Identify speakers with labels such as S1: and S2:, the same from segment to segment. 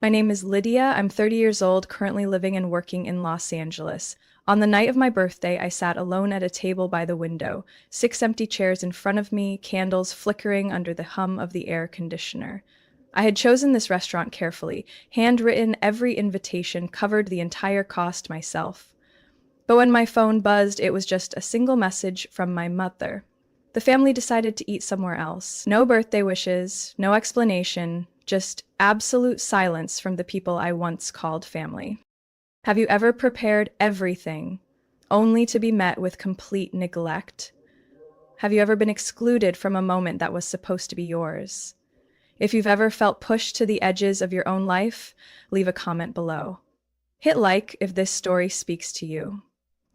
S1: My name is Lydia. I'm 30 years old, currently living and working in Los Angeles. On the night of my birthday, I sat alone at a table by the window, six empty chairs in front of me, candles flickering under the hum of the air conditioner. I had chosen this restaurant carefully, handwritten every invitation, covered the entire cost myself. But when my phone buzzed, it was just a single message from my mother. The family decided to eat somewhere else. No birthday wishes, no explanation, just absolute silence from the people I once called family. Have you ever prepared everything only to be met with complete neglect? Have you ever been excluded from a moment that was supposed to be yours? If you've ever felt pushed to the edges of your own life, leave a comment below. Hit like if this story speaks to you.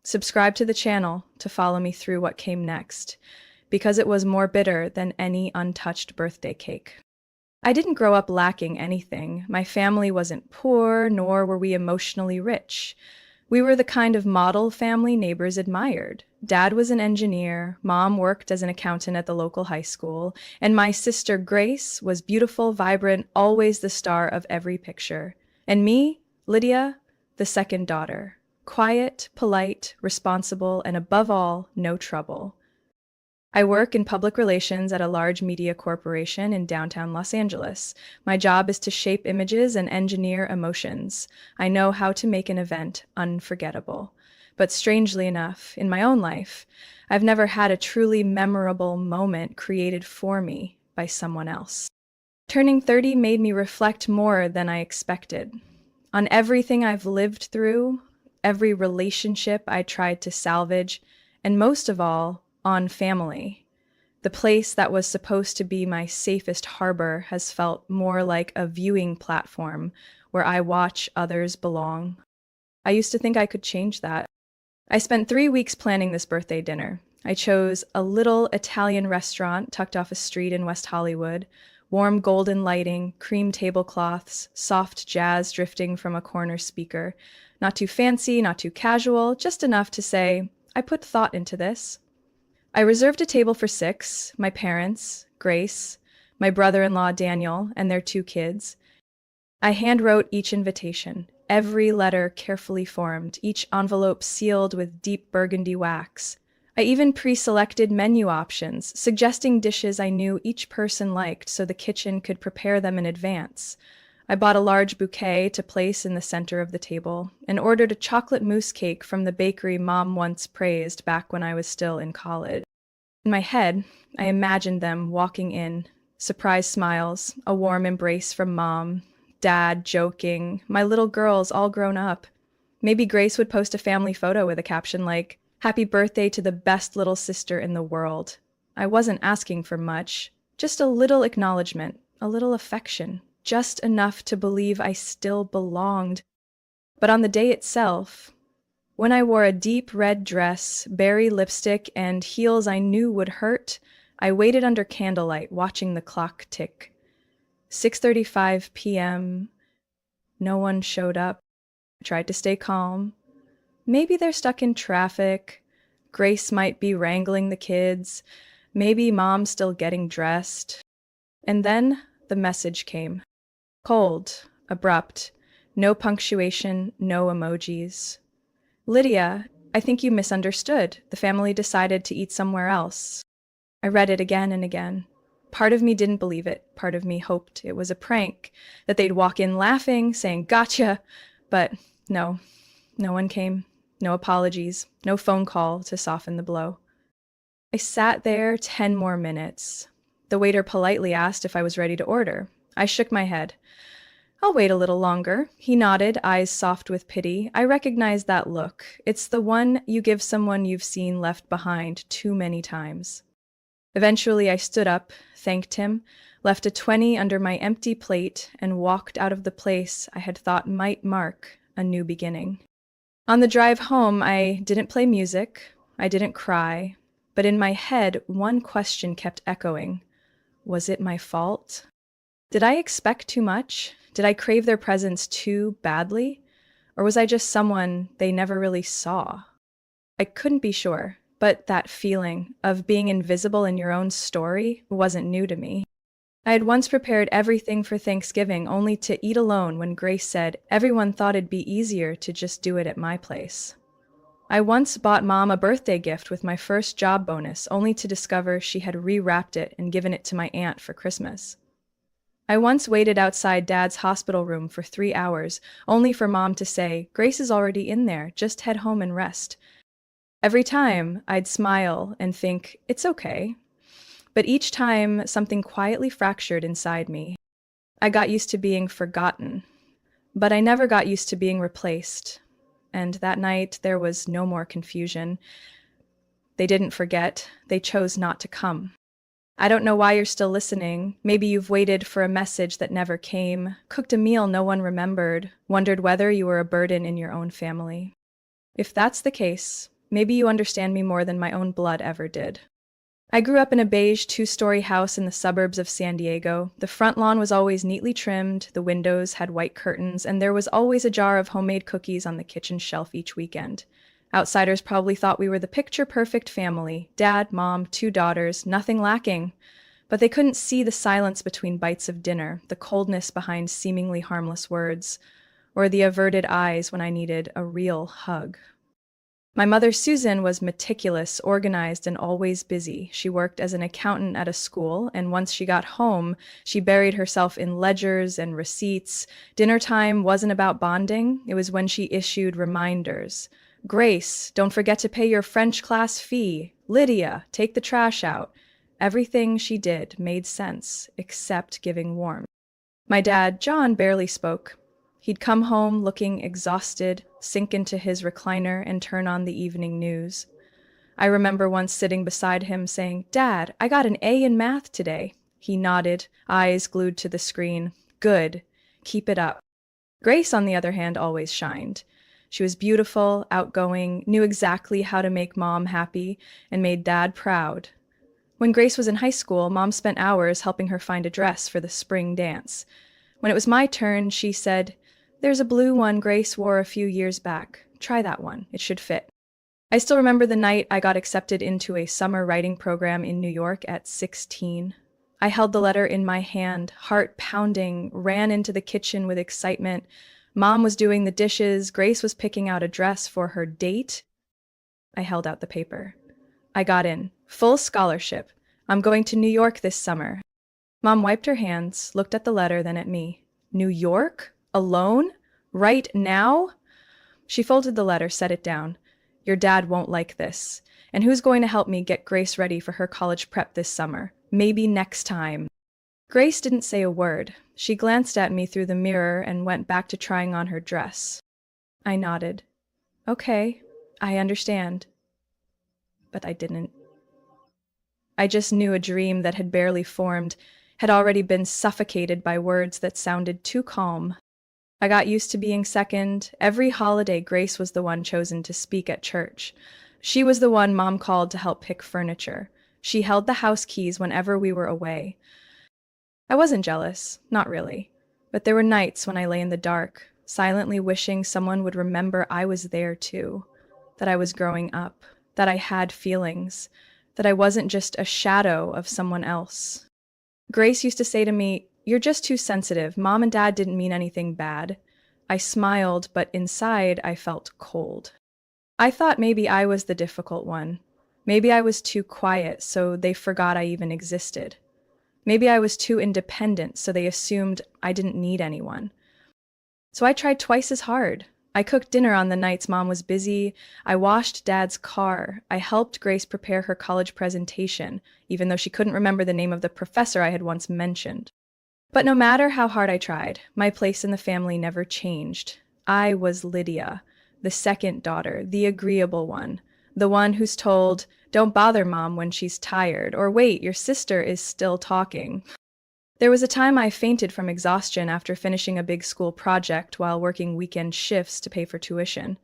S1: Subscribe to the channel to follow me through what came next, because it was more bitter than any untouched birthday cake. I didn't grow up lacking anything. My family wasn't poor, nor were we emotionally rich. We were the kind of model family neighbors admired. Dad was an engineer, mom worked as an accountant at the local high school, and my sister Grace was beautiful, vibrant, always the star of every picture. And me, Lydia, the second daughter. Quiet, polite, responsible, and above all, no trouble. I work in public relations at a large media corporation in downtown Los Angeles. My job is to shape images and engineer emotions. I know how to make an event unforgettable. But strangely enough, in my own life, I've never had a truly memorable moment created for me by someone else. Turning 30 made me reflect more than I expected. On everything I've lived through, every relationship I tried to salvage, and most of all, on family. The place that was supposed to be my safest harbor has felt more like a viewing platform where I watch others belong. I used to think I could change that. I spent 3 weeks planning this birthday dinner. I chose a little Italian restaurant tucked off a street in West Hollywood, warm golden lighting, cream tablecloths, soft jazz drifting from a corner speaker. Not too fancy, not too casual, just enough to say, I put thought into this. I reserved a table for 6, my parents, Grace, my brother-in-law Daniel, and their 2 kids. I handwrote each invitation, every letter carefully formed, each envelope sealed with deep burgundy wax. I even pre-selected menu options, suggesting dishes I knew each person liked so the kitchen could prepare them in advance. I bought a large bouquet to place in the center of the table and ordered a chocolate mousse cake from the bakery Mom once praised back when I was still in college. In my head, I imagined them walking in, surprise smiles, a warm embrace from Mom, Dad joking, my little girls all grown up. Maybe Grace would post a family photo with a caption like, "Happy birthday to the best little sister in the world." I wasn't asking for much, just a little acknowledgement, a little affection. Just enough to believe I still belonged. But on the day itself, when I wore a deep red dress, berry lipstick, and heels I knew would hurt, I waited under candlelight, watching the clock tick. 6:35 p.m. No one showed up. I tried to stay calm. Maybe they're stuck in traffic. Grace might be wrangling the kids. Maybe Mom's still getting dressed. And then the message came. Cold, abrupt, no punctuation, no emojis. "Lydia, I think you misunderstood. The family decided to eat somewhere else." I read it again and again. Part of me didn't believe it. Part of me hoped it was a prank, that they'd walk in laughing, saying, "Gotcha." But no, no one came. No apologies, no phone call to soften the blow. I sat there 10 more minutes. The waiter politely asked if I was ready to order. I shook my head. "I'll wait a little longer." He nodded, eyes soft with pity. I recognized that look. It's the one you give someone you've seen left behind too many times. Eventually, I stood up, thanked him, left a 20 under my empty plate, and walked out of the place I had thought might mark a new beginning. On the drive home, I didn't play music. I didn't cry. But in my head, one question kept echoing. Was it my fault? Did I expect too much? Did I crave their presence too badly? Or was I just someone they never really saw? I couldn't be sure, but that feeling of being invisible in your own story wasn't new to me. I had once prepared everything for Thanksgiving only to eat alone when Grace said everyone thought it'd be easier to just do it at my place. I once bought Mom a birthday gift with my first job bonus only to discover she had rewrapped it and given it to my aunt for Christmas. I once waited outside Dad's hospital room for 3 hours, only for Mom to say, Grace is already in there, just head home and rest. Every time, I'd smile and think, it's okay. But each time, something quietly fractured inside me. I got used to being forgotten, but I never got used to being replaced. And that night, there was no more confusion. They didn't forget, they chose not to come. I don't know why you're still listening. Maybe you've waited for a message that never came, cooked a meal no one remembered, wondered whether you were a burden in your own family. If that's the case, maybe you understand me more than my own blood ever did. I grew up in a beige two-story house in the suburbs of San Diego. The front lawn was always neatly trimmed, the windows had white curtains, and there was always a jar of homemade cookies on the kitchen shelf each weekend. Outsiders probably thought we were the picture-perfect family. Dad, Mom, 2 daughters, nothing lacking. But they couldn't see the silence between bites of dinner, the coldness behind seemingly harmless words, or the averted eyes when I needed a real hug. My mother, Susan, was meticulous, organized, and always busy. She worked as an accountant at a school, and once she got home, she buried herself in ledgers and receipts. Dinner time wasn't about bonding. It was when she issued reminders. Grace, don't forget to pay your French class fee. Lydia, take the trash out. Everything she did made sense, except giving warmth. My dad, John, barely spoke. He'd come home looking exhausted, sink into his recliner, and turn on the evening news. I remember once sitting beside him saying, Dad, I got an A in math today. He nodded, eyes glued to the screen. Good. Keep it up. Grace, on the other hand, always shined. She was beautiful, outgoing, knew exactly how to make Mom happy, and made Dad proud. When Grace was in high school, Mom spent hours helping her find a dress for the spring dance. When it was my turn, she said, There's a blue one Grace wore a few years back. Try that one. It should fit. I still remember the night I got accepted into a summer writing program in New York at 16. I held the letter in my hand, heart pounding, ran into the kitchen with excitement. Mom was doing the dishes. Grace was picking out a dress for her date. I held out the paper. I got in. Full scholarship. I'm going to New York this summer. Mom wiped her hands, looked at the letter, then at me. New York? Alone? Right now? She folded the letter, set it down. Your dad won't like this. And who's going to help me get Grace ready for her college prep this summer? Maybe next time. Grace didn't say a word. She glanced at me through the mirror and went back to trying on her dress. I nodded. Okay, I understand. But I didn't. I just knew a dream that had barely formed had already been suffocated by words that sounded too calm. I got used to being second. Every holiday, Grace was the one chosen to speak at church. She was the one Mom called to help pick furniture. She held the house keys whenever we were away. I wasn't jealous, not really. But there were nights when I lay in the dark, silently wishing someone would remember I was there too, that I was growing up, that I had feelings, that I wasn't just a shadow of someone else. Grace used to say to me, You're just too sensitive. Mom and Dad didn't mean anything bad. I smiled, but inside I felt cold. I thought maybe I was the difficult one. Maybe I was too quiet, so they forgot I even existed. Maybe I was too independent, so they assumed I didn't need anyone. So I tried twice as hard. I cooked dinner on the nights Mom was busy. I washed Dad's car. I helped Grace prepare her college presentation, even though she couldn't remember the name of the professor I had once mentioned. But no matter how hard I tried, my place in the family never changed. I was Lydia, the second daughter, the agreeable one, the one who's told, Don't bother Mom when she's tired, or wait, your sister is still talking. There was a time I fainted from exhaustion after finishing a big school project while working weekend shifts to pay for tuition.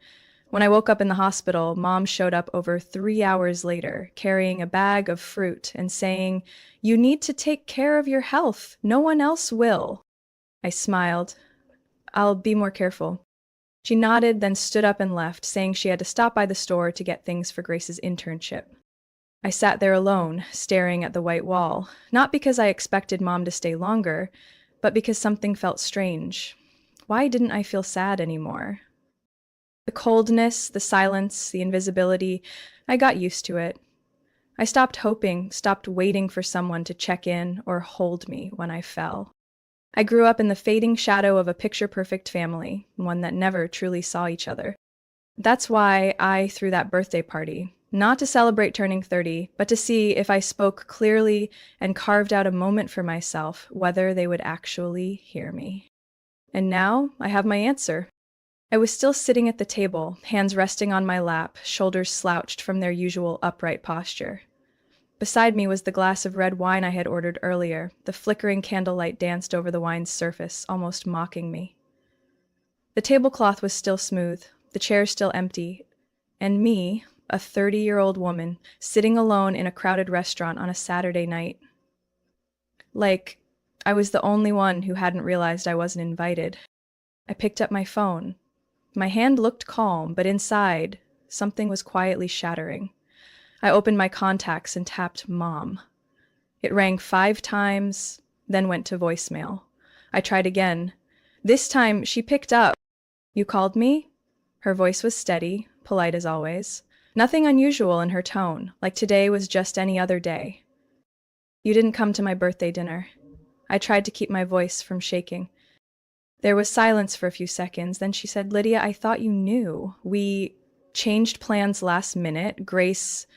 S1: When I woke up in the hospital, Mom showed up over 3 hours later, carrying a bag of fruit and saying, You need to take care of your health. No one else will. I smiled. I'll be more careful. She nodded, then stood up and left, saying she had to stop by the store to get things for Grace's internship. I sat there alone, staring at the white wall, not because I expected Mom to stay longer, but because something felt strange. Why didn't I feel sad anymore? The coldness, the silence, the invisibility, I got used to it. I stopped hoping, stopped waiting for someone to check in or hold me when I fell. I grew up in the fading shadow of a picture-perfect family, one that never truly saw each other. That's why I threw that birthday party, not to celebrate turning 30, but to see if I spoke clearly and carved out a moment for myself, whether they would actually hear me. And now I have my answer. I was still sitting at the table, hands resting on my lap, shoulders slouched from their usual upright posture. Beside me was the glass of red wine I had ordered earlier. The flickering candlelight danced over the wine's surface, almost mocking me. The tablecloth was still smooth, the chairs still empty, and me, a 30-year-old woman, sitting alone in a crowded restaurant on a Saturday night. Like, I was the only one who hadn't realized I wasn't invited. I picked up my phone. My hand looked calm, but inside, something was quietly shattering. I opened my contacts and tapped Mom. It rang 5 times, then went to voicemail. I tried again. This time, she picked up. "You called me?" Her voice was steady, polite as always. Nothing unusual in her tone, like today was just any other day. "You didn't come to my birthday dinner." I tried to keep my voice from shaking. There was silence for a few seconds, then she said, "Lydia, I thought you knew. We changed plans last minute. Grace,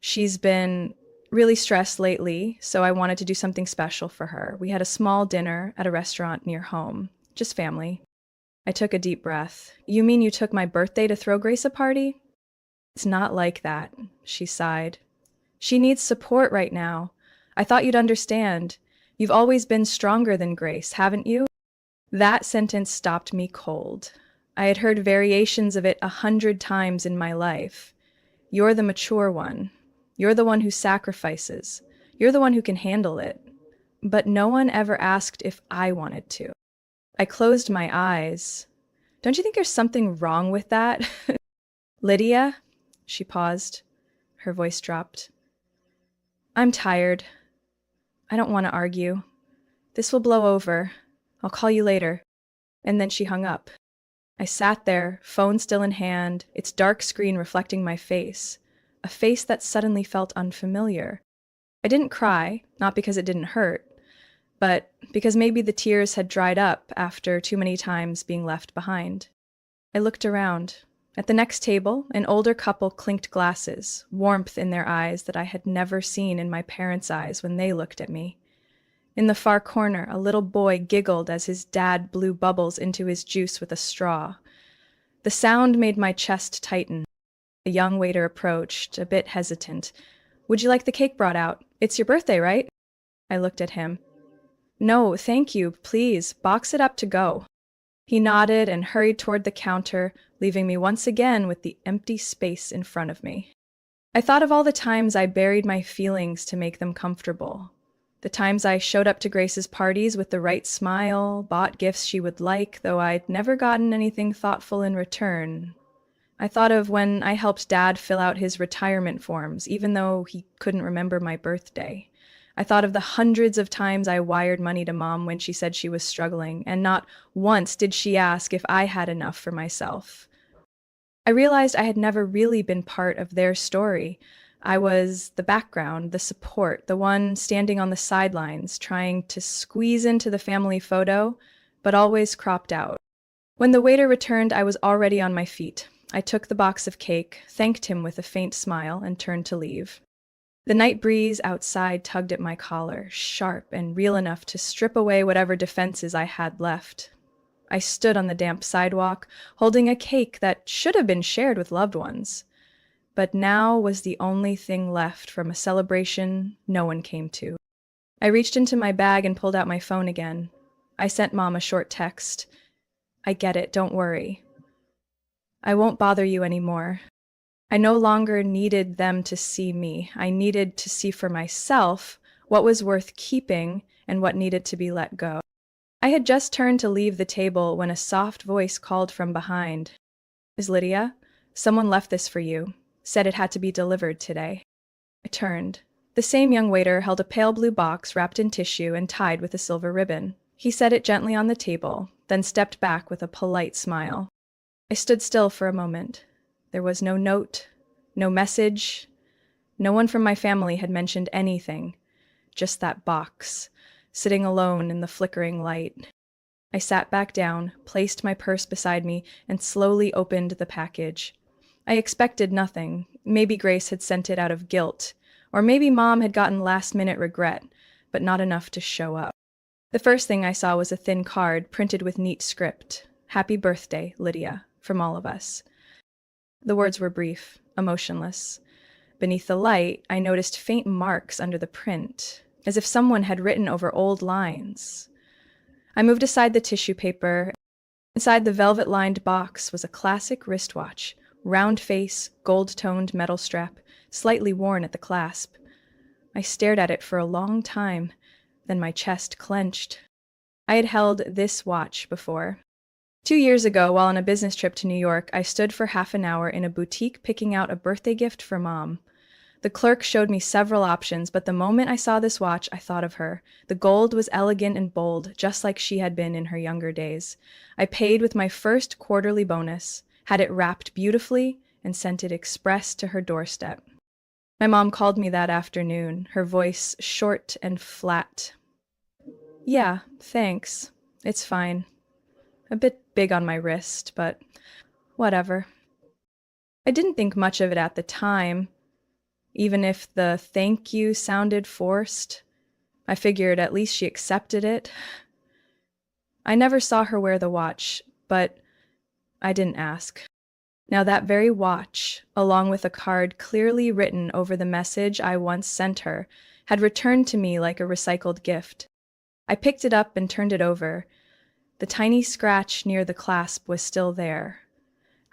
S1: she's been really stressed lately, so I wanted to do something special for her. We had a small dinner at a restaurant near home. Just family." I took a deep breath. "You mean you took my birthday to throw Grace a party?" "It's not like that," she sighed. "She needs support right now. I thought you'd understand. You've always been stronger than Grace, haven't you?" That sentence stopped me cold. I had heard variations of it 100 times in my life. "You're the mature one. You're the one who sacrifices. You're the one who can handle it." But no one ever asked if I wanted to. I closed my eyes. "Don't you think there's something wrong with that?" "Lydia?" She paused. Her voice dropped. "I'm tired. I don't want to argue. This will blow over. I'll call you later." And then she hung up. I sat there, phone still in hand, its dark screen reflecting my face, a face that suddenly felt unfamiliar. I didn't cry, not because it didn't hurt, but because maybe the tears had dried up after too many times being left behind. I looked around. At the next table, an older couple clinked glasses, warmth in their eyes that I had never seen in my parents' eyes when they looked at me. In the far corner, a little boy giggled as his dad blew bubbles into his juice with a straw. The sound made my chest tighten. A young waiter approached, a bit hesitant. "Would you like the cake brought out? It's your birthday, right?" I looked at him. "No, thank you, please, box it up to go." He nodded and hurried toward the counter, leaving me once again with the empty space in front of me. I thought of all the times I buried my feelings to make them comfortable. The times I showed up to Grace's parties with the right smile, bought gifts she would like, though I'd never gotten anything thoughtful in return. I thought of when I helped Dad fill out his retirement forms, even though he couldn't remember my birthday. I thought of the hundreds of times I wired money to Mom when she said she was struggling, and not once did she ask if I had enough for myself. I realized I had never really been part of their story. I was the background, the support, the one standing on the sidelines, trying to squeeze into the family photo, but always cropped out. When the waiter returned, I was already on my feet. I took the box of cake, thanked him with a faint smile, and turned to leave. The night breeze outside tugged at my collar, sharp and real enough to strip away whatever defenses I had left. I stood on the damp sidewalk, holding a cake that should have been shared with loved ones. But now was the only thing left from a celebration no one came to. I reached into my bag and pulled out my phone again. I sent Mom a short text. "I get it, don't worry. I won't bother you anymore." I no longer needed them to see me. I needed to see for myself what was worth keeping and what needed to be let go. I had just turned to leave the table when a soft voice called from behind. "Is Lydia? Someone left this for you. Said it had to be delivered today." I turned. The same young waiter held a pale blue box wrapped in tissue and tied with a silver ribbon. He set it gently on the table, then stepped back with a polite smile. I stood still for a moment. There was no note, no message. No one from my family had mentioned anything. Just that box, sitting alone in the flickering light. I sat back down, placed my purse beside me, and slowly opened the package. I expected nothing. Maybe Grace had sent it out of guilt, or maybe Mom had gotten last-minute regret, but not enough to show up. The first thing I saw was a thin card printed with neat script. "Happy birthday, Lydia," from all of us. The words were brief, emotionless. Beneath the light, I noticed faint marks under the print, as if someone had written over old lines. I moved aside the tissue paper. Inside the velvet-lined box was a classic wristwatch, round face, gold-toned metal strap, slightly worn at the clasp. I stared at it for a long time, then my chest clenched. I had held this watch before. 2 years ago, while on a business trip to New York, I stood for half an hour in a boutique picking out a birthday gift for Mom. The clerk showed me several options, but the moment I saw this watch, I thought of her. The gold was elegant and bold, just like she had been in her younger days. I paid with my first quarterly bonus, had it wrapped beautifully, and sent it express to her doorstep. My mom called me that afternoon, her voice short and flat. "Yeah, thanks. It's fine. A bit big on my wrist, but whatever." I didn't think much of it at the time. Even if the thank you sounded forced, I figured at least she accepted it. I never saw her wear the watch, but I didn't ask. Now that very watch, along with a card clearly written over the message I once sent her, had returned to me like a recycled gift. I picked it up and turned it over. The tiny scratch near the clasp was still there.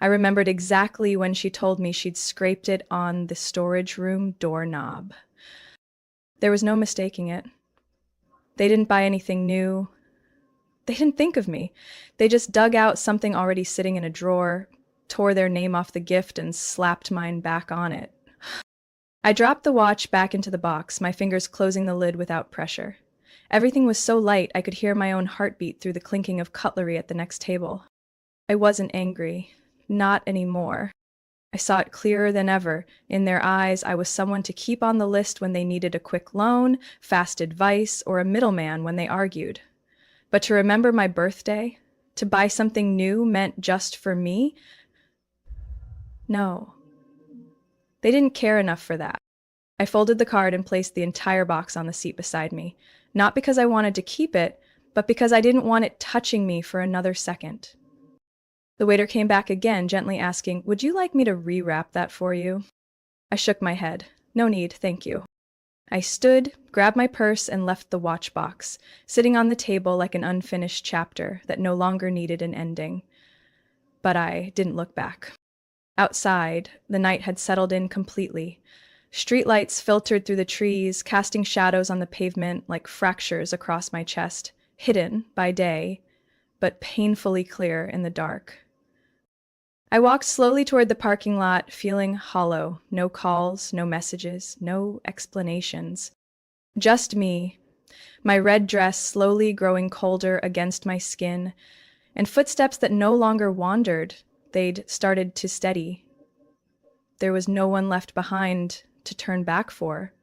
S1: I remembered exactly when she told me she'd scraped it on the storage room doorknob. There was no mistaking it. They didn't buy anything new. They didn't think of me. They just dug out something already sitting in a drawer, tore their name off the gift, and slapped mine back on it. I dropped the watch back into the box, my fingers closing the lid without pressure. Everything was so light I could hear my own heartbeat through the clinking of cutlery at the next table. I wasn't angry. Not anymore. I saw it clearer than ever. In their eyes, I was someone to keep on the list when they needed a quick loan, fast advice, or a middleman when they argued. But to remember my birthday, to buy something new meant just for me? No. They didn't care enough for that. I folded the card and placed the entire box on the seat beside me, not because I wanted to keep it, but because I didn't want it touching me for another second. The waiter came back again, gently asking, "Would you like me to rewrap that for you?" I shook my head. "No need, thank you." I stood, grabbed my purse, and left the watch box, sitting on the table like an unfinished chapter that no longer needed an ending. But I didn't look back. Outside, the night had settled in completely. Streetlights filtered through the trees, casting shadows on the pavement like fractures across my chest, hidden by day, but painfully clear in the dark. I walked slowly toward the parking lot, feeling hollow. No calls, no messages, no explanations. Just me, my red dress slowly growing colder against my skin, and footsteps that no longer wandered. They'd started to steady. There was no one left behind to turn back for.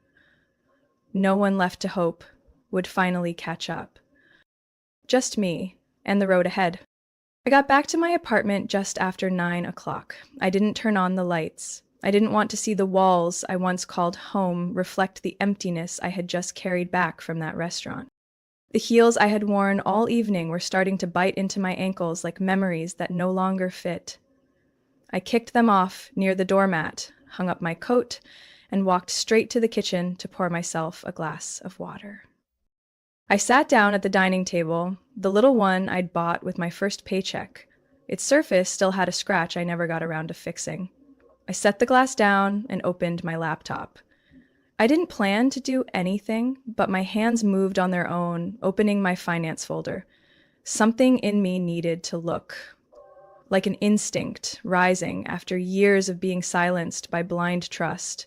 S1: No one left to hope would finally catch up. Just me and the road ahead. I got back to my apartment just after 9 o'clock. I didn't turn on the lights. I didn't want to see the walls I once called home reflect the emptiness I had just carried back from that restaurant. The heels I had worn all evening were starting to bite into my ankles like memories that no longer fit. I kicked them off near the doormat, hung up my coat, and walked straight to the kitchen to pour myself a glass of water. I sat down at the dining table, the little one I'd bought with my first paycheck. Its surface still had a scratch I never got around to fixing. I set the glass down and opened my laptop. I didn't plan to do anything, but my hands moved on their own, opening my finance folder. Something in me needed to look, like an instinct rising after years of being silenced by blind trust.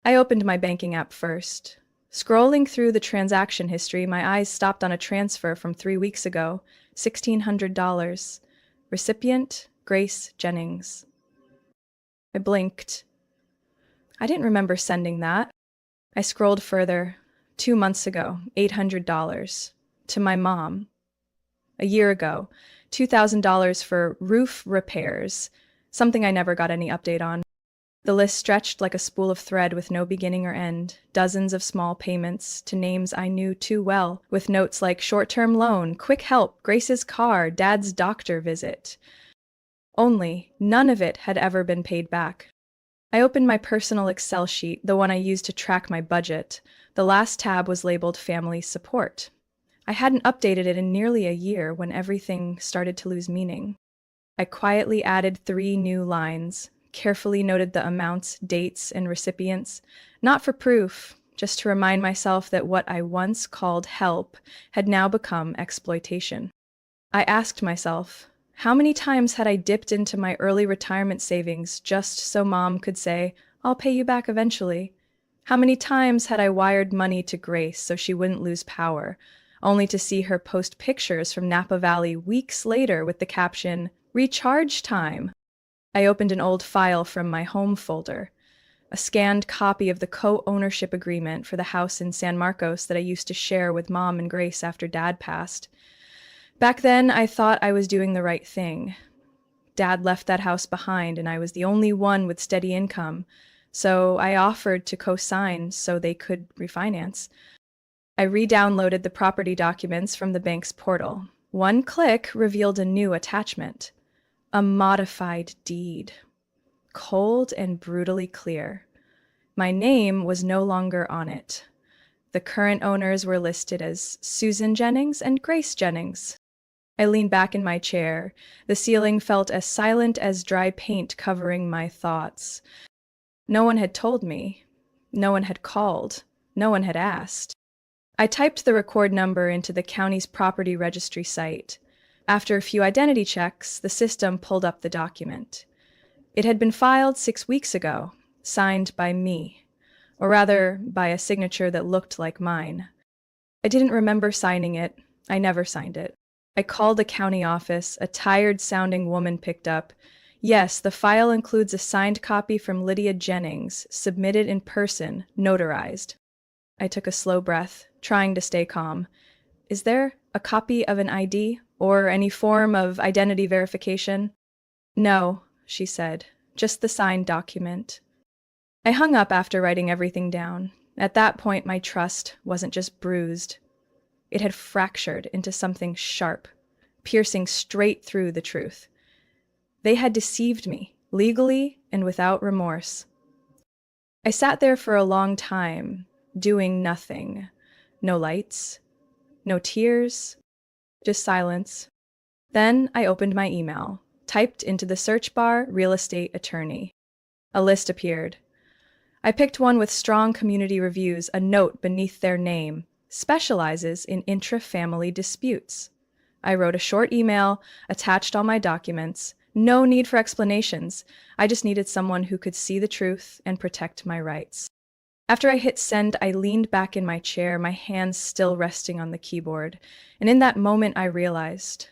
S1: I opened my banking app first. Scrolling through the transaction history, my eyes stopped on a transfer from 3 weeks ago, $1,600. Recipient, Grace Jennings. I blinked. I didn't remember sending that. I scrolled further. 2 months ago, $800. To my mom. A year ago, $2,000 for roof repairs, something I never got any update on. The list stretched like a spool of thread with no beginning or end, dozens of small payments to names I knew too well, with notes like short-term loan, quick help, Grace's car, Dad's doctor visit. Only, none of it had ever been paid back. I opened my personal Excel sheet, the one I used to track my budget. The last tab was labeled Family Support. I hadn't updated it in nearly a year when everything started to lose meaning. I quietly added 3 new lines, carefully noted the amounts, dates, and recipients, not for proof, just to remind myself that what I once called help had now become exploitation. I asked myself, how many times had I dipped into my early retirement savings just so Mom could say, "I'll pay you back eventually"? How many times had I wired money to Grace so she wouldn't lose power, only to see her post pictures from Napa Valley weeks later with the caption, "Recharge time"? I opened an old file from my home folder, a scanned copy of the co-ownership agreement for the house in San Marcos that I used to share with Mom and Grace after Dad passed. Back then, I thought I was doing the right thing. Dad left that house behind, and I was the only one with steady income, so I offered to co-sign so they could refinance. I re-downloaded the property documents from the bank's portal. One click revealed a new attachment. A modified deed. Cold and brutally clear. My name was no longer on it. The current owners were listed as Susan Jennings and Grace Jennings. I leaned back in my chair. The ceiling felt as silent as dry paint covering my thoughts. No one had told me. No one had called. No one had asked. I typed the record number into the county's property registry site. After a few identity checks, the system pulled up the document. It had been filed 6 weeks ago, signed by me, or rather, by a signature that looked like mine. I didn't remember signing it. I never signed it. I called the county office. A tired-sounding woman picked up. Yes, the file includes a signed copy from Lydia Jennings, submitted in person, notarized. I took a slow breath, trying to stay calm. Is there a copy of an ID? Or any form of identity verification? No, she said, just the signed document. I hung up after writing everything down. At that point, my trust wasn't just bruised. It had fractured into something sharp, piercing straight through the truth. They had deceived me, legally and without remorse. I sat there for a long time, doing nothing. No lights, no tears, just silence. Then I opened my email, typed into the search bar, real estate attorney. A list appeared. I picked one with strong community reviews, a note beneath their name, specializes in intra-family disputes. I wrote a short email, attached all my documents. No need for explanations. I just needed someone who could see the truth and protect my rights. After I hit send, I leaned back in my chair, my hands still resting on the keyboard. And in that moment, I realized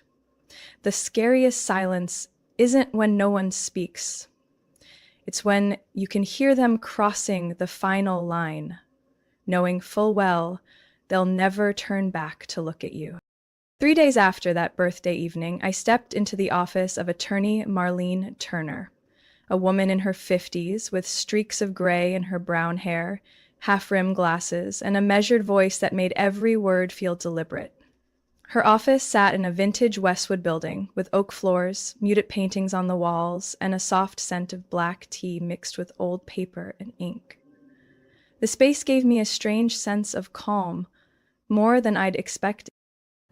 S1: the scariest silence isn't when no one speaks. It's when you can hear them crossing the final line, knowing full well they'll never turn back to look at you. 3 days after that birthday evening, I stepped into the office of attorney Marlene Turner, a woman in her 50s with streaks of gray in her brown hair, half-rimmed glasses, and a measured voice that made every word feel deliberate. Her office sat in a vintage Westwood building with oak floors, muted paintings on the walls, and a soft scent of black tea mixed with old paper and ink. The space gave me a strange sense of calm, more than I'd expected.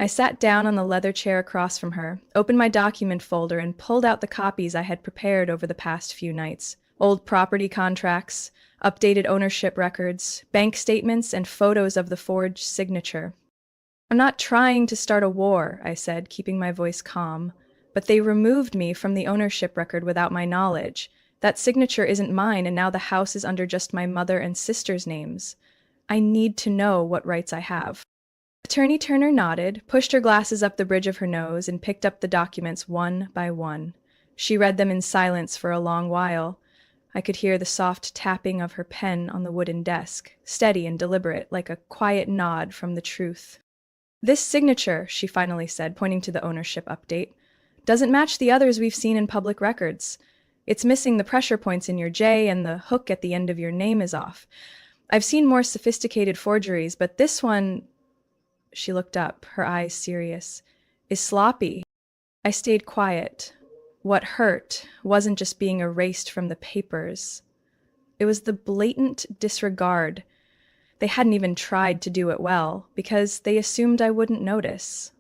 S1: I sat down on the leather chair across from her, opened my document folder, and pulled out the copies I had prepared over the past few nights. Old property contracts, updated ownership records, bank statements, and photos of the forged signature. "I'm not trying to start a war," I said, keeping my voice calm, "but they removed me from the ownership record without my knowledge. That signature isn't mine, and now the house is under just my mother and sister's names. I need to know what rights I have. Attorney Turner nodded, pushed her glasses up the bridge of her nose, and picked up the documents one by one. She read them in silence for a long while. I could hear the soft tapping of her pen on the wooden desk, steady and deliberate, like a quiet nod from the truth. This signature, she finally said, pointing to the ownership update, doesn't match the others we've seen in public records. It's missing the pressure points in your J, and the hook at the end of your name is off. I've seen more sophisticated forgeries, but this one, she looked up, her eyes serious, is sloppy. I stayed quiet. What hurt wasn't just being erased from the papers. It was the blatant disregard. They hadn't even tried to do it well, because they assumed I wouldn't notice.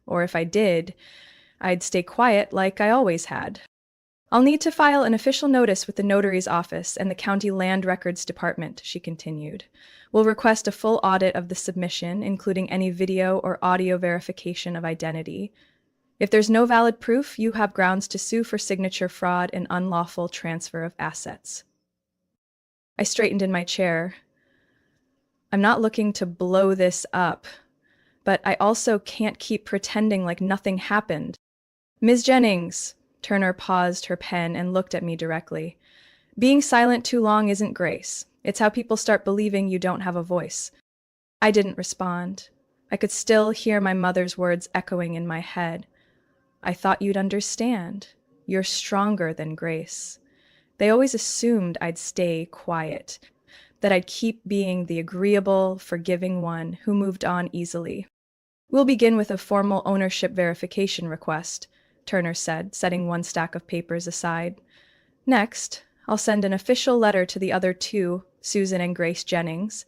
S1: Or if I did, I'd stay quiet like I always had. I'll need to file an official notice with the notary's office and the county land records department, she continued. We'll request a full audit of the submission, including any video or audio verification of identity. If there's no valid proof, you have grounds to sue for signature fraud and unlawful transfer of assets. I straightened in my chair. I'm not looking to blow this up, but I also can't keep pretending like nothing happened. Ms. Jennings, Turner paused her pen and looked at me directly. Being silent too long isn't grace. It's how people start believing you don't have a voice. I didn't respond. I could still hear my mother's words echoing in my head. I thought you'd understand. You're stronger than Grace. They always assumed I'd stay quiet, that I'd keep being the agreeable, forgiving one who moved on easily. We'll begin with a formal ownership verification request, Turner said, setting one stack of papers aside. Next, I'll send an official letter to the other two, Susan and Grace Jennings,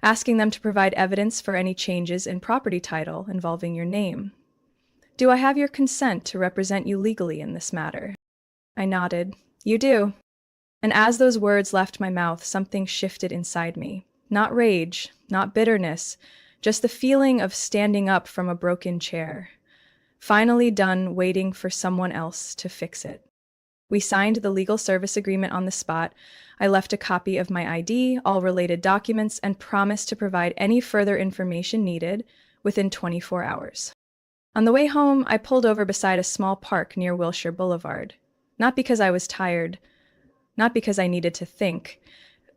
S1: asking them to provide evidence for any changes in property title involving your name. Do I have your consent to represent you legally in this matter? I nodded. You do. And as those words left my mouth, something shifted inside me. Not rage, not bitterness, just the feeling of standing up from a broken chair. Finally done waiting for someone else to fix it. We signed the legal service agreement on the spot. I left a copy of my ID, all related documents, and promised to provide any further information needed within 24 hours. On the way home, I pulled over beside a small park near Wilshire Boulevard. Not because I was tired, not because I needed to think.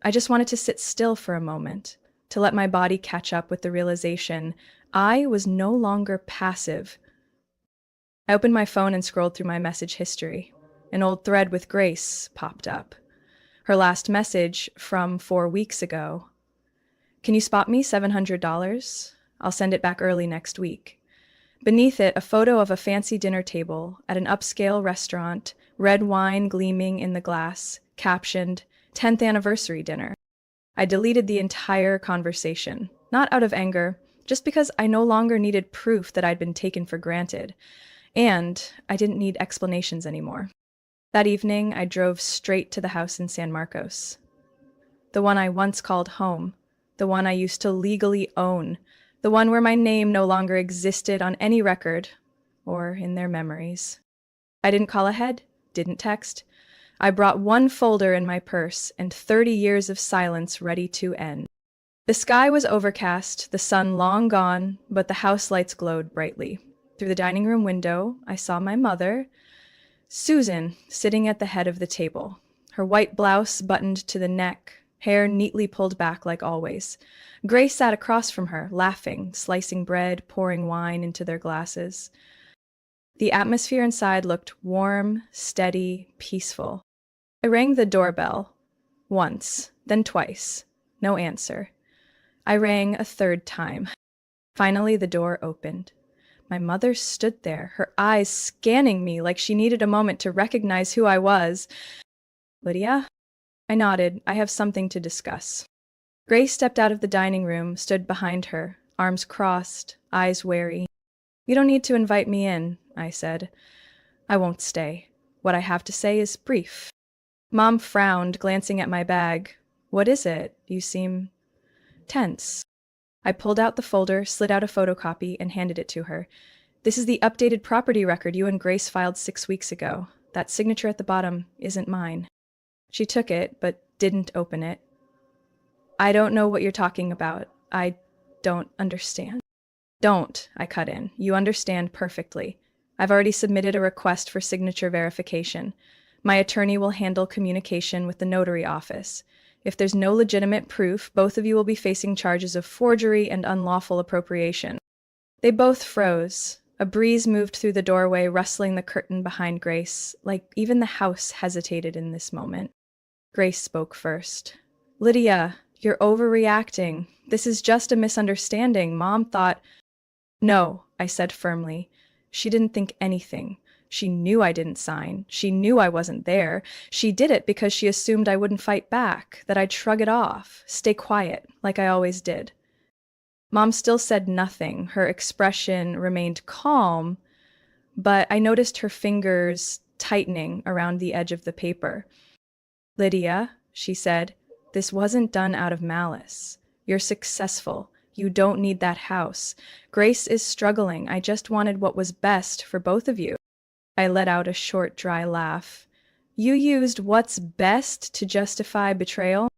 S1: I just wanted to sit still for a moment, to let my body catch up with the realization I was no longer passive. I opened my phone and scrolled through my message history. An old thread with Grace popped up. Her last message from 4 weeks ago. Can you spot me $700? I'll send it back early next week. Beneath it, a photo of a fancy dinner table at an upscale restaurant, red wine gleaming in the glass, captioned, 10th anniversary dinner. I deleted the entire conversation, not out of anger, just because I no longer needed proof that I'd been taken for granted. And I didn't need explanations anymore. That evening, I drove straight to the house in San Marcos. The one I once called home. The one I used to legally own. The one where my name no longer existed on any record, or in their memories. I didn't call ahead, didn't text. I brought one folder in my purse and 30 years of silence ready to end. The sky was overcast, the sun long gone, but the house lights glowed brightly. Through the dining room window, I saw my mother, Susan, sitting at the head of the table, her white blouse buttoned to the neck, hair neatly pulled back like always. Grace sat across from her, laughing, slicing bread, pouring wine into their glasses. The atmosphere inside looked warm, steady, peaceful. I rang the doorbell. Once, then twice. No answer. I rang a third time. Finally, the door opened. My mother stood there, her eyes scanning me like she needed a moment to recognize who I was. Lydia? I nodded. I have something to discuss. Grace stepped out of the dining room, stood behind her, arms crossed, eyes wary. You don't need to invite me in, I said. I won't stay. What I have to say is brief. Mom frowned, glancing at my bag. What is it? You seem tense. I pulled out the folder, slid out a photocopy, and handed it to her. This is the updated property record you and Grace filed 6 weeks ago. That signature at the bottom isn't mine. She took it, but didn't open it. I don't know what you're talking about. I don't understand. Don't, I cut in. You understand perfectly. I've already submitted a request for signature verification. My attorney will handle communication with the notary office. If there's no legitimate proof, both of you will be facing charges of forgery and unlawful appropriation. They both froze. A breeze moved through the doorway, rustling the curtain behind Grace, like even the house hesitated in this moment. Grace spoke first. Lydia, you're overreacting. This is just a misunderstanding. Mom thought. No, I said firmly. She didn't think anything. She knew I didn't sign. She knew I wasn't there. She did it because she assumed I wouldn't fight back, that I'd shrug it off, stay quiet, like I always did. Mom still said nothing. Her expression remained calm, but I noticed her fingers tightening around the edge of the paper. Lydia, she said, this wasn't done out of malice. You're successful. You don't need that house. Grace is struggling. I just wanted what was best for both of you. I let out a short, dry laugh. You used what's best to justify betrayal?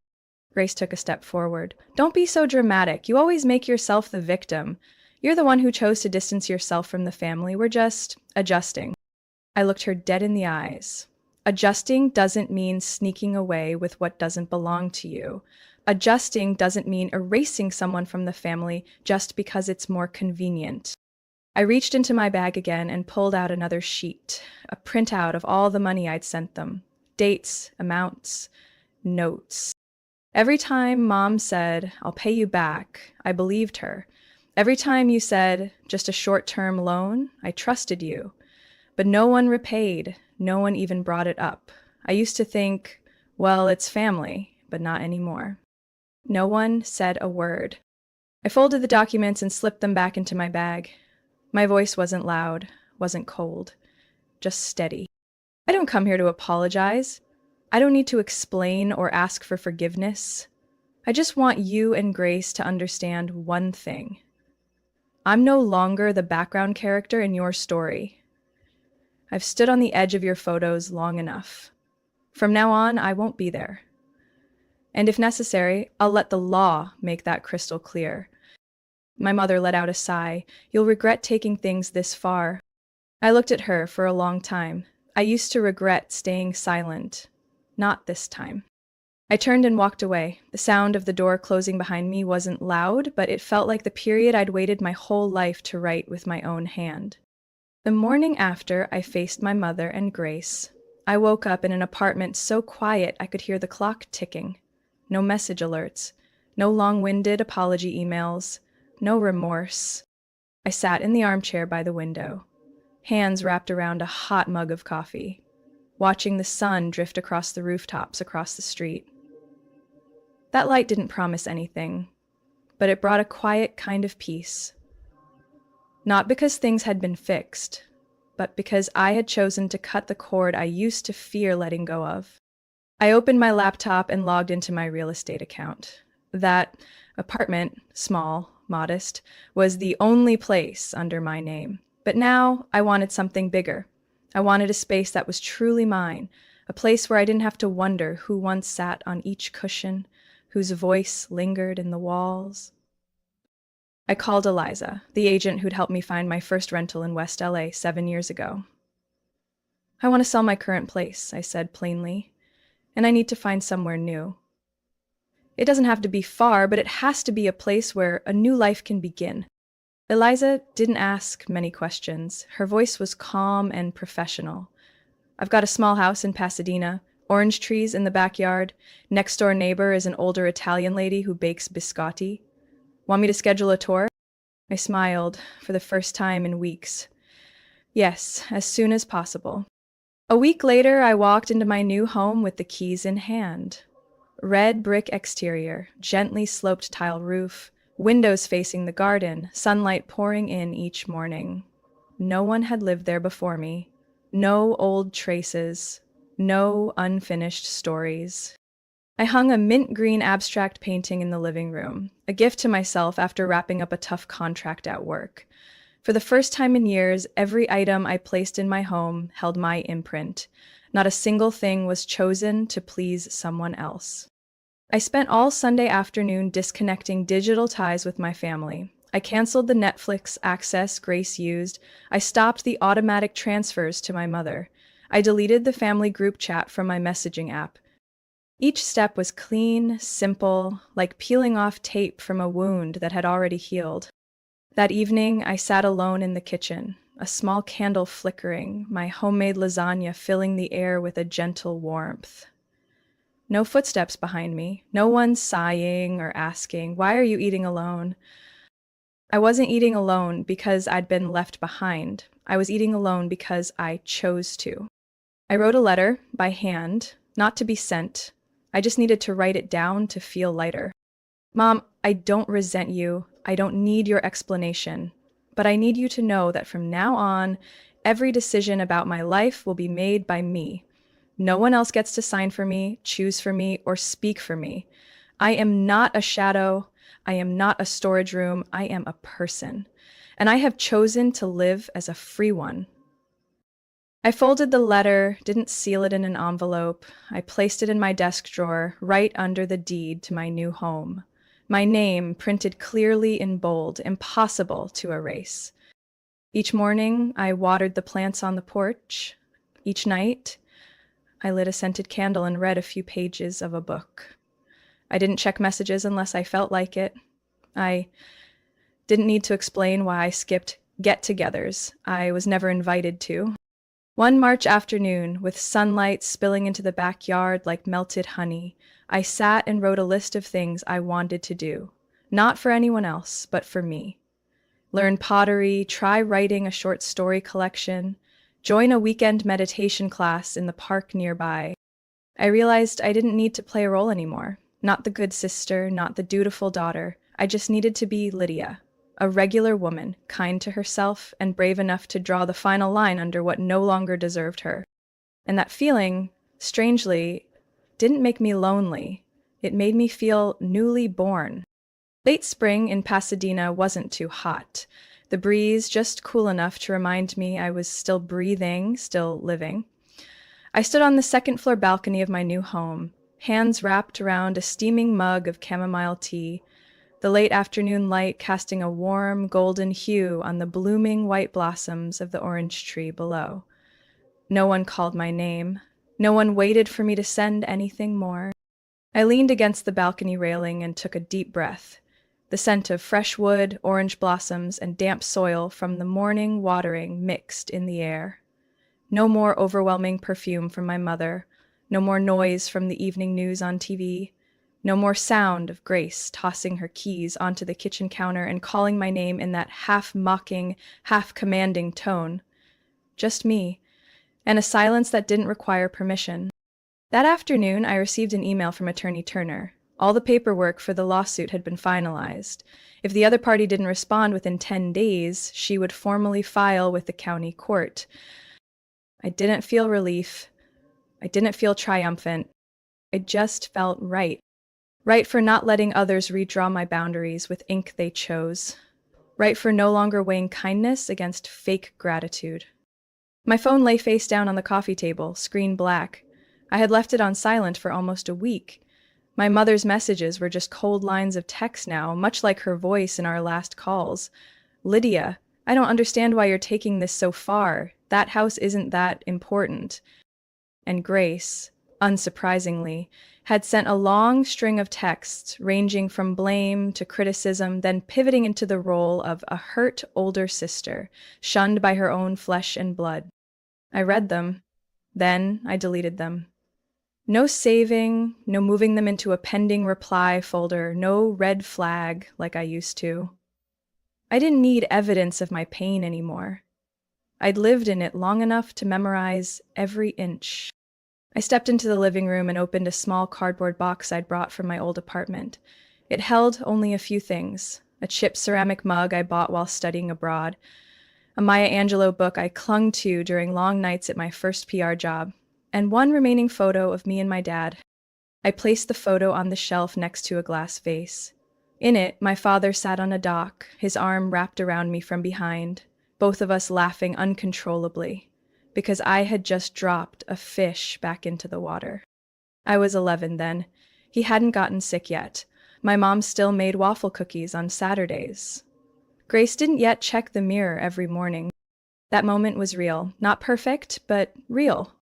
S1: Grace took a step forward. Don't be so dramatic. You always make yourself the victim. You're the one who chose to distance yourself from the family. We're just adjusting. I looked her dead in the eyes. Adjusting doesn't mean sneaking away with what doesn't belong to you. Adjusting doesn't mean erasing someone from the family just because it's more convenient. I reached into my bag again and pulled out another sheet, a printout of all the money I'd sent them. Dates, amounts, notes. Every time Mom said, I'll pay you back, I believed her. Every time you said, just a short-term loan, I trusted you. But no one repaid. No one even brought it up. I used to think, well, it's family, but not anymore. No one said a word. I folded the documents and slipped them back into my bag. My voice wasn't loud, wasn't cold, just steady. I don't come here to apologize. I don't need to explain or ask for forgiveness. I just want you and Grace to understand one thing. I'm no longer the background character in your story. I've stood on the edge of your photos long enough. From now on, I won't be there. And if necessary, I'll let the law make that crystal clear. My mother let out a sigh. You'll regret taking things this far. I looked at her for a long time. I used to regret staying silent. Not this time. I turned and walked away. The sound of the door closing behind me wasn't loud, but it felt like the period I'd waited my whole life to write with my own hand. The morning after, I faced my mother and Grace. I woke up in an apartment so quiet I could hear the clock ticking. No message alerts. No long-winded apology emails. No remorse. I sat in the armchair by the window, hands wrapped around a hot mug of coffee, watching the sun drift across the rooftops across the street. That light didn't promise anything, but it brought a quiet kind of peace. Not because things had been fixed, but because I had chosen to cut the cord I used to fear letting go of. I opened my laptop and logged into my real estate account. That apartment, small, modest, was the only place under my name. But now I wanted something bigger. I wanted a space that was truly mine, a place where I didn't have to wonder who once sat on each cushion, whose voice lingered in the walls. I called Eliza, the agent who'd helped me find my first rental in West LA 7 years ago. I want to sell my current place, I said plainly, and I need to find somewhere new. It doesn't have to be far, but it has to be a place where a new life can begin. Eliza didn't ask many questions. Her voice was calm and professional. I've got a small house in Pasadena, orange trees in the backyard. Next door neighbor is an older Italian lady who bakes biscotti. Want me to schedule a tour? I smiled for the first time in weeks. Yes, as soon as possible. A week later, I walked into my new home with the keys in hand. Red brick exterior, gently sloped tile roof, windows facing the garden, sunlight pouring in each morning. No one had lived there before me. No old traces. No unfinished stories. I hung a mint green abstract painting in the living room, a gift to myself after wrapping up a tough contract at work. For the first time in years, every item I placed in my home held my imprint. Not a single thing was chosen to please someone else. I spent all Sunday afternoon disconnecting digital ties with my family. I canceled the Netflix access Grace used. I stopped the automatic transfers to my mother. I deleted the family group chat from my messaging app. Each step was clean, simple, like peeling off tape from a wound that had already healed. That evening, I sat alone in the kitchen, a small candle flickering, my homemade lasagna filling the air with a gentle warmth. No footsteps behind me, no one sighing or asking, "Why are you eating alone?" I wasn't eating alone because I'd been left behind. I was eating alone because I chose to. I wrote a letter by hand, not to be sent. I just needed to write it down to feel lighter. Mom, I don't resent you. I don't need your explanation. But I need you to know that from now on, every decision about my life will be made by me. No one else gets to sign for me, choose for me, or speak for me. I am not a shadow. I am not a storage room. I am a person. And I have chosen to live as a free one. I folded the letter, didn't seal it in an envelope. I placed it in my desk drawer, right under the deed to my new home. My name printed clearly in bold, impossible to erase. Each morning, I watered the plants on the porch. Each night, I lit a scented candle and read a few pages of a book. I didn't check messages unless I felt like it. I didn't need to explain why I skipped get-togethers. I was never invited to. One March afternoon, with sunlight spilling into the backyard like melted honey, I sat and wrote a list of things I wanted to do. Not for anyone else, but for me. Learn pottery, try writing a short story collection, join a weekend meditation class in the park nearby. I realized I didn't need to play a role anymore. Not the good sister, not the dutiful daughter. I just needed to be Lydia. A regular woman, kind to herself and brave enough to draw the final line under what no longer deserved her. And that feeling, strangely, didn't make me lonely. It made me feel newly born. Late spring in Pasadena wasn't too hot. The breeze just cool enough to remind me I was still breathing, still living. I stood on the second-floor balcony of my new home, hands wrapped around a steaming mug of chamomile tea, the late afternoon light casting a warm, golden hue on the blooming white blossoms of the orange tree below. No one called my name. No one waited for me to send anything more. I leaned against the balcony railing and took a deep breath. The scent of fresh wood, orange blossoms, and damp soil from the morning watering mixed in the air. No more overwhelming perfume from my mother. No more noise from the evening news on TV. No more sound of Grace tossing her keys onto the kitchen counter and calling my name in that half-mocking, half-commanding tone. Just me, and a silence that didn't require permission. That afternoon, I received an email from Attorney Turner. All the paperwork for the lawsuit had been finalized. If the other party didn't respond within 10 days, she would formally file with the county court. I didn't feel relief. I didn't feel triumphant. I just felt right. Right for not letting others redraw my boundaries with ink they chose. Right for no longer weighing kindness against fake gratitude. My phone lay face down on the coffee table, screen black. I had left it on silent for almost a week. My mother's messages were just cold lines of text now, much like her voice in our last calls. "Lydia, I don't understand why you're taking this so far. That house isn't that important." And Grace, unsurprisingly, had sent a long string of texts ranging from blame to criticism, then pivoting into the role of a hurt older sister, shunned by her own flesh and blood. I read them. Then I deleted them. No saving, no moving them into a pending reply folder, no red flag like I used to. I didn't need evidence of my pain anymore. I'd lived in it long enough to memorize every inch. I stepped into the living room and opened a small cardboard box I'd brought from my old apartment. It held only a few things: a chipped ceramic mug I bought while studying abroad, a Maya Angelou book I clung to during long nights at my first PR job, and one remaining photo of me and my dad. I placed the photo on the shelf next to a glass vase. In it, my father sat on a dock, his arm wrapped around me from behind. both of us laughing uncontrollably, because I had just dropped a fish back into the water. I was 11 then. He hadn't gotten sick yet. My mom still made waffle cookies on Saturdays. Grace didn't yet check the mirror every morning. That moment was real. Not perfect, but real.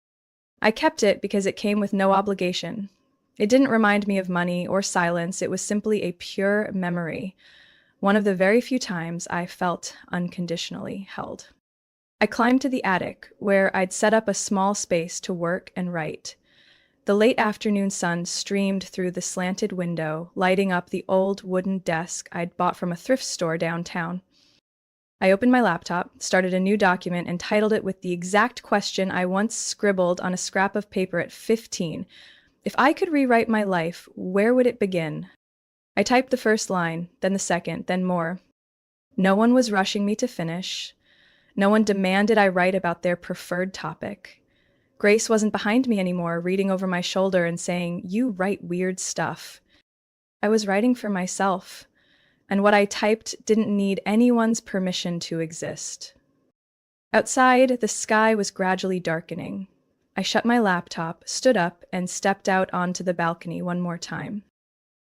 S1: I kept it because it came with no obligation. It didn't remind me of money or silence. It was simply a pure memory. One of the very few times I felt unconditionally held. I climbed to the attic, where I'd set up a small space to work and write. The late afternoon sun streamed through the slanted window, lighting up the old wooden desk I'd bought from a thrift store downtown. I opened my laptop, started a new document, and titled it with the exact question I once scribbled on a scrap of paper at 15. If I could rewrite my life, where would it begin? I typed the first line, then the second, then more. No one was rushing me to finish. No one demanded I write about their preferred topic. Grace wasn't behind me anymore, reading over my shoulder and saying, "You write weird stuff." I was writing for myself, and what I typed didn't need anyone's permission to exist. Outside, the sky was gradually darkening. I shut my laptop, stood up, and stepped out onto the balcony one more time.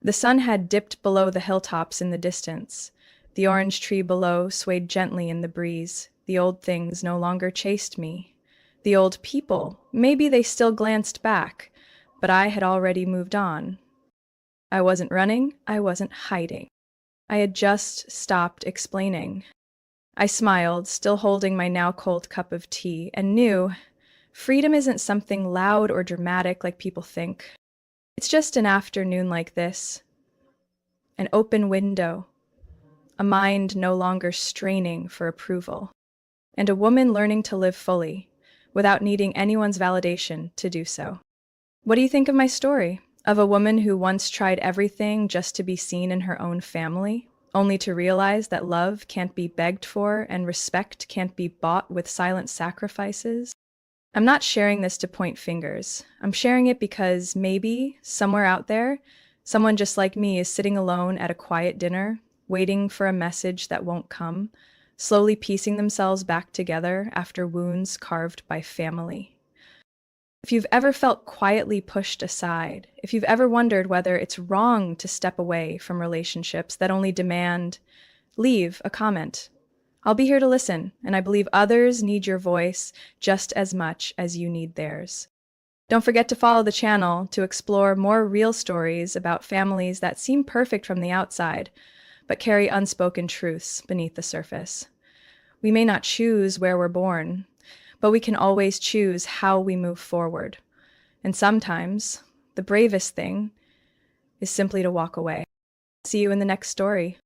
S1: The sun had dipped below the hilltops in the distance. The orange tree below swayed gently in the breeze. The old things no longer chased me. The old people, maybe they still glanced back, but I had already moved on. I wasn't running, I wasn't hiding. I had just stopped explaining. I smiled, still holding my now cold cup of tea, and knew freedom isn't something loud or dramatic like people think. It's just an afternoon like this. An open window. A mind no longer straining for approval. And a woman learning to live fully, without needing anyone's validation to do so. What do you think of my story? Of a woman who once tried everything just to be seen in her own family, only to realize that love can't be begged for and respect can't be bought with silent sacrifices? I'm not sharing this to point fingers. I'm sharing it because maybe, somewhere out there, someone just like me is sitting alone at a quiet dinner, waiting for a message that won't come, slowly piecing themselves back together after wounds carved by family. If you've ever felt quietly pushed aside, if you've ever wondered whether it's wrong to step away from relationships that only demand, leave a comment. I'll be here to listen, and I believe others need your voice just as much as you need theirs. Don't forget to follow the channel to explore more real stories about families that seem perfect from the outside, but carry unspoken truths beneath the surface. We may not choose where we're born, but we can always choose how we move forward. And sometimes, the bravest thing is simply to walk away. See you in the next story.